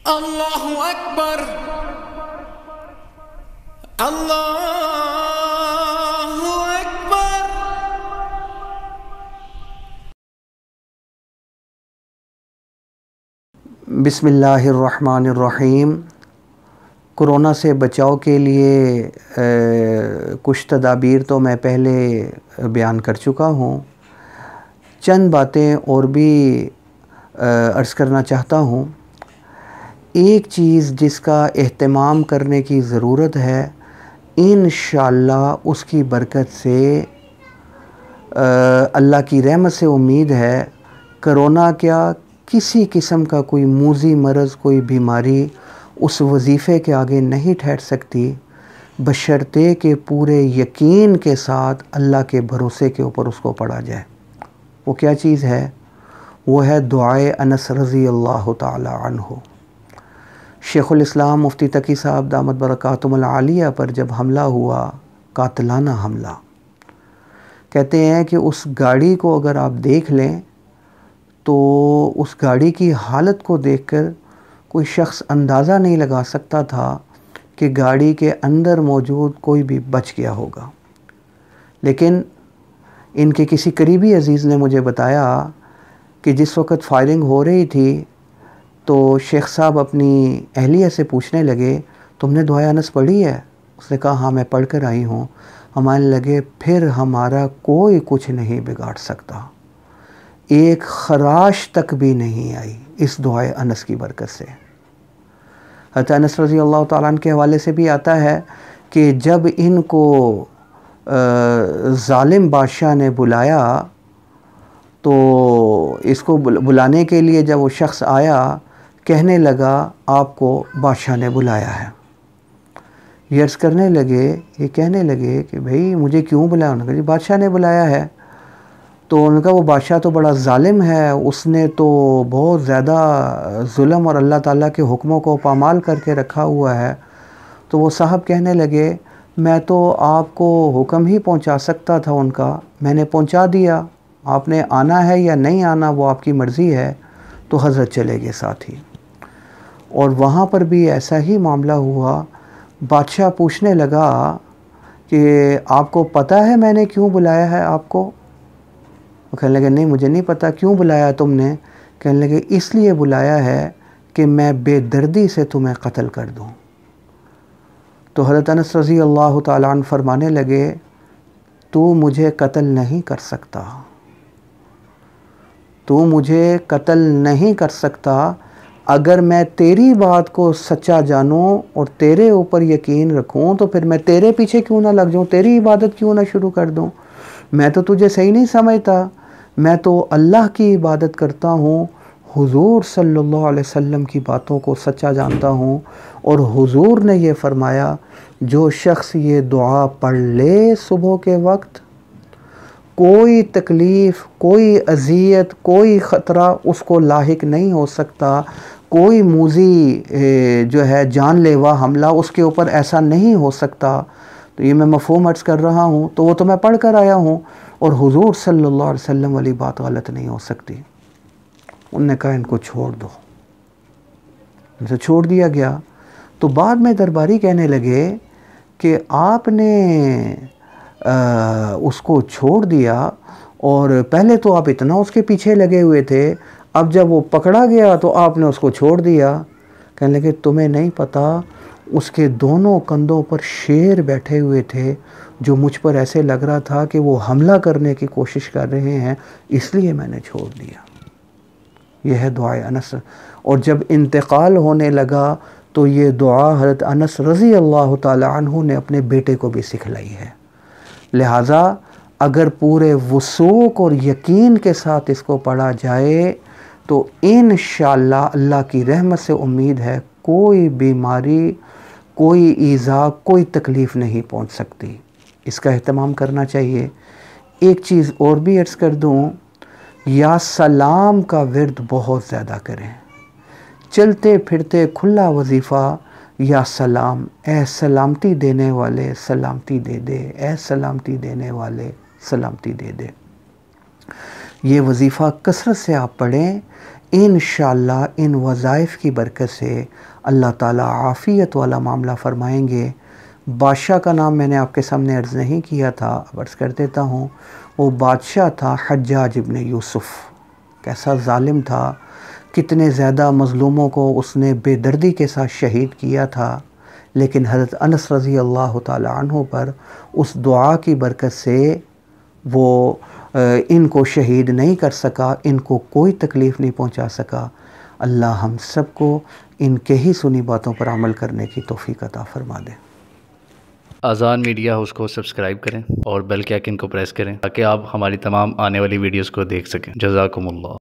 अल्लाहु अकबर अल्लाहु अकबर। बिस्मिल्लाहिर्रहमानिर्रहीम। कोरोना से बचाव के लिए कुछ तदाबीर तो मैं पहले बयान कर चुका हूँ। चंद बातें और भी अर्ज़ करना चाहता हूँ। एक चीज़ जिसका एहतमाम करने की ज़रूरत है, इंशाअल्लाह उसकी बरकत से अल्लाह की रहमत से उम्मीद है कोरोना क्या किसी किस्म का कोई मूज़ी मरज़, कोई बीमारी उस वजीफ़े के आगे नहीं ठहर सकती, बशर्ते के पूरे यकीन के साथ अल्लाह के भरोसे के ऊपर उसको पढ़ा जाए। वो क्या चीज़ है? वो है दुआए अनस रज़ी अल्लाह ताला अन्हु। शेखुल इस्लाम मुफ्ती तaqi साहब दामत बरकातुहुल आलिया पर जब हमला हुआ, कातलाना हमला, कहते हैं कि उस गाड़ी को अगर आप देख लें तो उस गाड़ी की हालत को देखकर कोई शख्स अंदाज़ा नहीं लगा सकता था कि गाड़ी के अंदर मौजूद कोई भी बच गया होगा। लेकिन इनके किसी करीबी अज़ीज़ ने मुझे बताया कि जिस वक़्त फायरिंग हो रही थी तो शेख साहब अपनी अहलिया से पूछने लगे, तुमने दुआए अनस पढ़ी है? उसने कहा हाँ मैं पढ़ कर आई हूँ। हमारे लगे फिर हमारा कोई कुछ नहीं बिगाड़ सकता, एक खराश तक भी नहीं आई इस दुआए अनस की बरकत से। हज़रत अनस रज़ी अल्लाह ताला अन्हु के हवाले से भी आता है कि जब इनको ज़ालिम बादशाह ने बुलाया तो इसको बुलाने के लिए जब वो शख्स आया, कहने लगा आपको बादशाह ने बुलाया है। ये अर्ज़ करने लगे, ये कहने लगे कि भाई मुझे क्यों बुलाया? उन्होंने कहा जी बादशाह ने बुलाया है। तो उनका वो बादशाह तो बड़ा ज़ालिम है, उसने तो बहुत ज़्यादा जुल्म और अल्लाह ताला के हुक्मों को पामाल करके रखा हुआ है। तो वो साहब कहने लगे मैं तो आपको हुक्म ही पहुंचा सकता था उनका, मैंने पहुंचा दिया, आपने आना है या नहीं आना वो आपकी मर्ज़ी है। तो हज़रत चले गए साथ ही। और वहाँ पर भी ऐसा ही मामला हुआ। बादशाह पूछने लगा कि आपको पता है मैंने क्यों बुलाया है आपको? वो कहने लगे नहीं मुझे नहीं पता, क्यों बुलाया तुमने? कहने लगे इसलिए बुलाया है कि मैं बेदर्दी से तुम्हें कत्ल कर दूं। तो हज़रत अनस रज़ी अल्लाह ताला अन्हु फरमाने लगे तू मुझे कत्ल नहीं कर सकता, तू मुझे कत्ल नहीं कर सकता। अगर मैं तेरी बात को सच्चा जानूं और तेरे ऊपर यकीन रखूं तो फिर मैं तेरे पीछे क्यों ना लग जाऊं, तेरी इबादत क्यों ना शुरू कर दूं? मैं तो तुझे सही नहीं समझता, मैं तो अल्लाह की इबादत करता हूँ, हुजूर सल्लल्लाहु अलैहि वसल्लम की बातों को सच्चा जानता हूँ। और हुजूर ने ये फ़रमाया जो शख्स ये दुआ पढ़ ले सुबह के वक्त, कोई तकलीफ़, कोई अज़ियत, कोई ख़तरा उसको लाहिक नहीं हो सकता, कोई मूज़ी जो है जानलेवा हमला उसके ऊपर ऐसा नहीं हो सकता। तो ये मैं मफ़हूम अर्ज़ कर रहा हूँ, तो वो तो मैं पढ़ कर आया हूँ और हुजूर सल्लल्लाहु अलैहि वसल्लम वाली बात गलत नहीं हो सकती। उन्होंने कहा इनको छोड़ दो, इनसे छोड़ दिया गया। तो बाद में दरबारी कहने लगे कि आपने उसको छोड़ दिया और पहले तो आप इतना उसके पीछे लगे हुए थे, अब जब वो पकड़ा गया तो आपने उसको छोड़ दिया। कहने लगे तुम्हें नहीं पता उसके दोनों कंधों पर शेर बैठे हुए थे जो मुझ पर ऐसे लग रहा था कि वो हमला करने की कोशिश कर रहे हैं, इसलिए मैंने छोड़ दिया। यह है दुआए अनस। और जब इंतकाल होने लगा तो ये दुआ हज़रत अनस रज़ी अल्लाह ताला अन्हु ने अपने बेटे को भी सिखलाई है। लिहाजा अगर पूरे वसूक और यकीन के साथ इसको पढ़ा जाए तो इंशाअल्लाह अल्लाह की रहमत से उम्मीद है कोई बीमारी, कोई ईज़ा, कोई तकलीफ़ नहीं पहुंच सकती। इसका एहतमाम करना चाहिए। एक चीज़ और भी अर्ज़ कर दूं, या सलाम का विर्द बहुत ज़्यादा करें। चलते फिरते खुला वजीफ़ा या सलाम, ए सलामती देने वाले सलामती दे दे, ए सलामती देने वाले सलामती दे दे। ये वजीफ़ा कसरत से आप पढ़ें। इंशाअल्लाह इन वज़ाइफ की बरकत से अल्लाह ताला आफ़ियत वाला मामला फ़रमाएंगे। बादशाह का नाम मैंने आपके सामने अर्ज़ नहीं किया था, अब अर्ज़ कर देता हूँ। वो बादशाह था हज्जाज इब्न यूसुफ़। कैसा ज़ालिम था, कितने ज़्यादा मज़लूमों को उसने बेदर्दी के साथ शहीद किया था, लेकिन हज़रत अनस रज़ी अल्लाह ताला अन्हु पर उस दुआ की बरकत से वो इनको शहीद नहीं कर सका, इनको कोई तकलीफ़ नहीं पहुंचा सका। अल्लाह हम सबको इनके ही सुनी बातों पर अमल करने की तौफ़ीक़ अता फ़रमा दे। आज़ान मीडिया हाउस को सब्सक्राइब करें और बेल के आइकन को प्रेस करें ताकि आप हमारी तमाम आने वाली वीडियोस को देख सकें। जज़ाकुमुल्लाह।